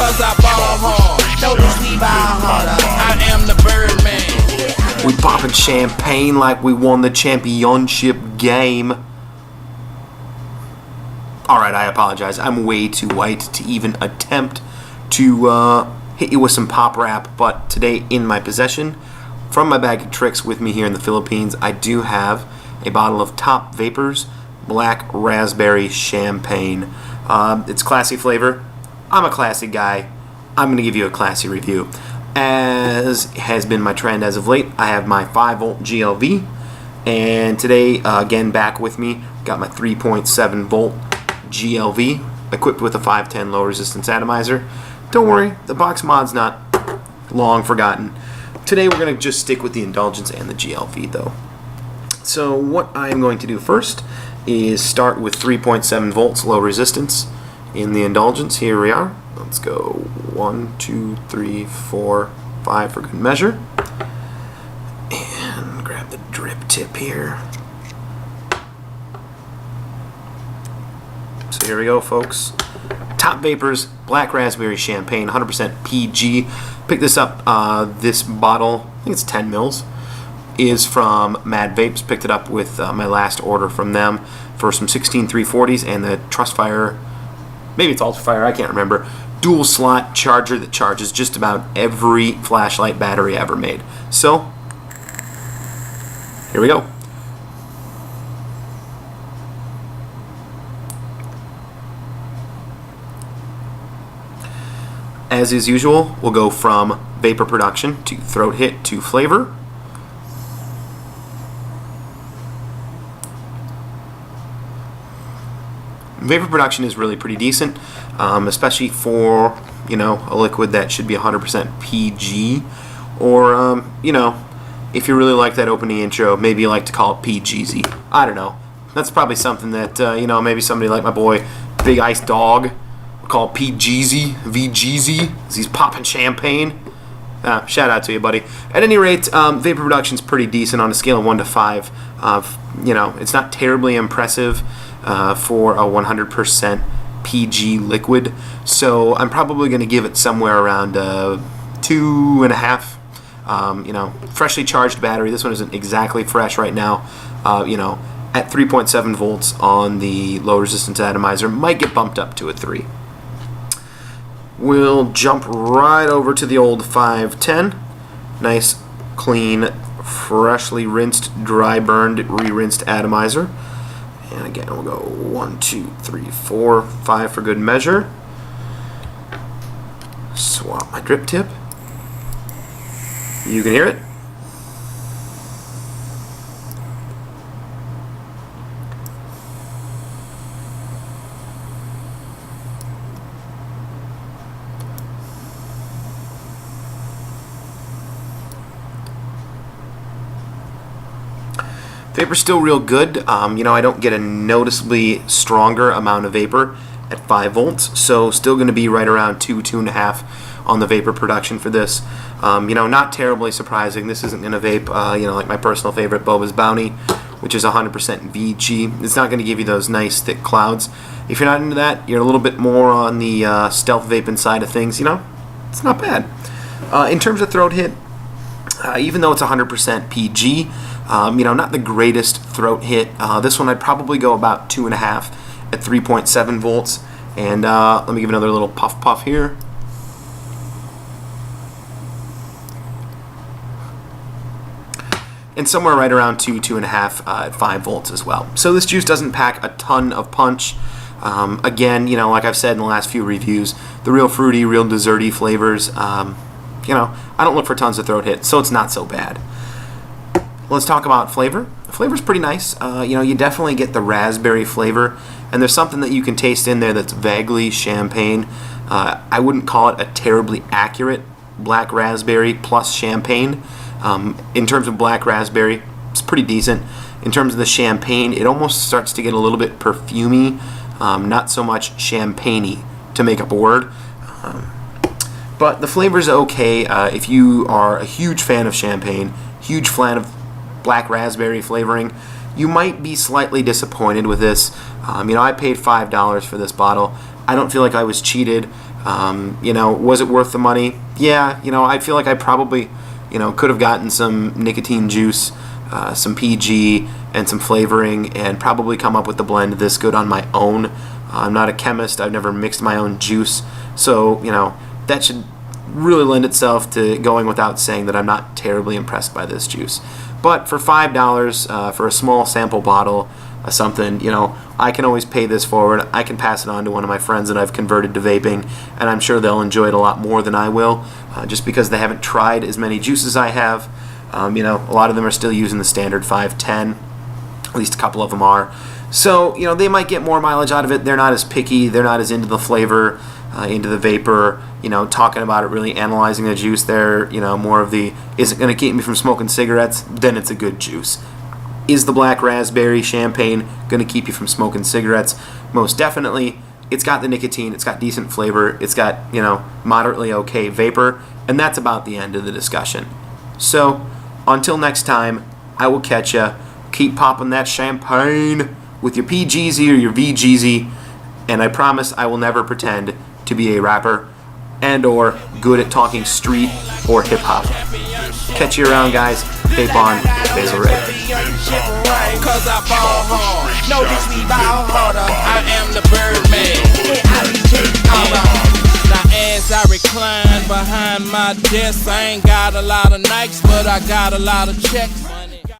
cause I ball hard. Notice we ball harder. I am the Birdman. We popping champagne like we won the championship game. Alright, I apologize. I'm way too white to even attempt to hit you with some pop rap, but today in my possession, from my bag of tricks with me here in the Philippines, I do have a bottle of Top Vapors Black Raspberry Champagne. It's classy flavor. I'm a classy guy. I'm going to give you a classy review. As has been my trend as of late, I have my 5-volt GLV, and today, again, back with me, got my 3.7-volt GLV, equipped with a 510 low resistance atomizer. Don't worry, the box mod's not long forgotten. Today we're going to just stick with the Indulgence and the GLV though. So what I'm going to do first is start with 3.7 volts low resistance in the Indulgence. Here we are. Let's go 1, 2, 3, 4, 5 for good measure. And grab the drip tip here. So here we go, folks. Top Vapors Black Raspberry Champagne, 100% PG. Picked this up, this bottle, I think it's 10 mils, is from Mad Vapes. Picked it up with my last order from them for some 16 340s and the Trustfire, maybe it's Ultrafire, I can't remember, dual slot charger that charges just about every flashlight battery ever made. So, here we go. As is usual, we'll go from vapor production to throat hit to flavor. Vapor production is really pretty decent, especially for, you know, a liquid that should be 100% PG, or you know, if you really like that opening intro, maybe you like to call it PGZ. I don't know. That's probably something that you know, maybe somebody like my boy BigIceDog call PGZ, VGZ, he's popping champagne. Shout out to you, buddy. At any rate, vapor production's pretty decent on a scale of 1 to 5. You know, it's not terribly impressive for a 100% PG liquid, so I'm probably going to give it somewhere around 2.5. You know, freshly charged battery. This one isn't exactly fresh right now. You know, at 3.7 volts on the low resistance atomizer, might get bumped up to a 3. We'll jump right over to the old 510. Nice, clean, freshly rinsed, dry burned, re-rinsed atomizer. And again, we'll go 1, 2, 3, 4, 5 for good measure. Swap my drip tip. You can hear it. Vapor's still real good. You know, I don't get a noticeably stronger amount of vapor at 5 volts, so still going to be right around 2, 2.5 on the vapor production for this. You know, not terribly surprising. This isn't going to vape, you know, like my personal favorite, Boba's Bounty, which is 100% VG. It's not going to give you those nice thick clouds. If you're not into that, you're a little bit more on the stealth vaping side of things, you know, it's not bad. In terms of throat hit, even though it's 100% PG, you know, not the greatest throat hit. This one I'd probably go about 2.5 at 3.7 volts. And let me give another little puff here. And somewhere right around 2, 2.5 at 5 volts as well. So this juice doesn't pack a ton of punch. Again, you know, like I've said in the last few reviews, the real fruity, real desserty flavors, you know, I don't look for tons of throat hits, so it's not so bad. Let's talk about flavor. The flavor's pretty nice. You know, you definitely get the raspberry flavor, and there's something that you can taste in there that's vaguely champagne. I wouldn't call it a terribly accurate black raspberry plus champagne. In terms of black raspberry, it's pretty decent. In terms of the champagne, it almost starts to get a little bit perfumey, not so much champagne-y to make up a word. But the flavor's okay. If you are a huge fan of champagne, huge fan of black raspberry flavoring, you might be slightly disappointed with this. You know, I paid $5 for this bottle. I don't feel like I was cheated. You know, was it worth the money? Yeah, you know, I feel like I probably, you know, could have gotten some nicotine juice, some PG, and some flavoring, and probably come up with the blend this good on my own. I'm not a chemist. I've never mixed my own juice. So, you know, that should really lend itself to going without saying that I'm not terribly impressed by this juice. But for $5 for a small sample bottle of something, you know, I can always pay this forward. I can pass it on to one of my friends that I've converted to vaping, and I'm sure they'll enjoy it a lot more than I will, just because they haven't tried as many juices I have. You know, a lot of them are still using the standard 510. At least a couple of them are. So, you know, they might get more mileage out of it. They're not as picky. They're not as into the flavor, into the vapor, you know, talking about it, really analyzing the juice. They're, you know, more of the, is it going to keep me from smoking cigarettes? Then it's a good juice. Is the black raspberry champagne going to keep you from smoking cigarettes? Most definitely. It's got the nicotine. It's got decent flavor. It's got, you know, moderately okay vapor. And that's about the end of the discussion. So, until next time, I will catch ya. Keep popping that champagne with your PGZ or your VGZ. And I promise I will never pretend to be a rapper and or good at talking street or hip-hop. Catch you around, guys. Vape on, Basilray. Cause I ball hard. No bitch, we ball harder. I am the Birdman. Now as I recline behind my desk, I ain't got a lot of Nikes, but I got a lot of checks.